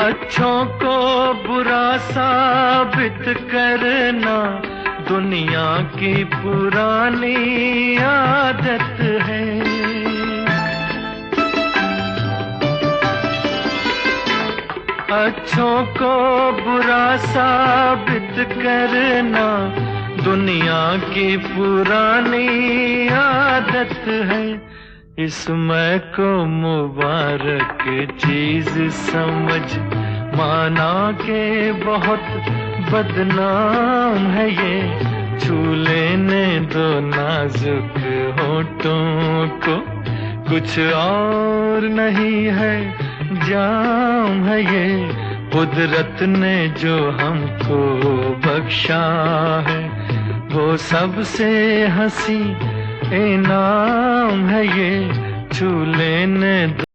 अच्छों को बुरा साबित करना दुनिया की पुरानी आदत है। अच्छों को बुरा साबित करना दुनिया की पुरानी आदत है। इसमें को मुबारक चीज समझ माना के बहुत बदनाम है ये। छू लेने दो नाजुक होठों को, कुछ और नहीं है जाम है ये। कुदरत ने जो हमको बख्शा है वो सबसे हंसी इनाम है ये। छू लेने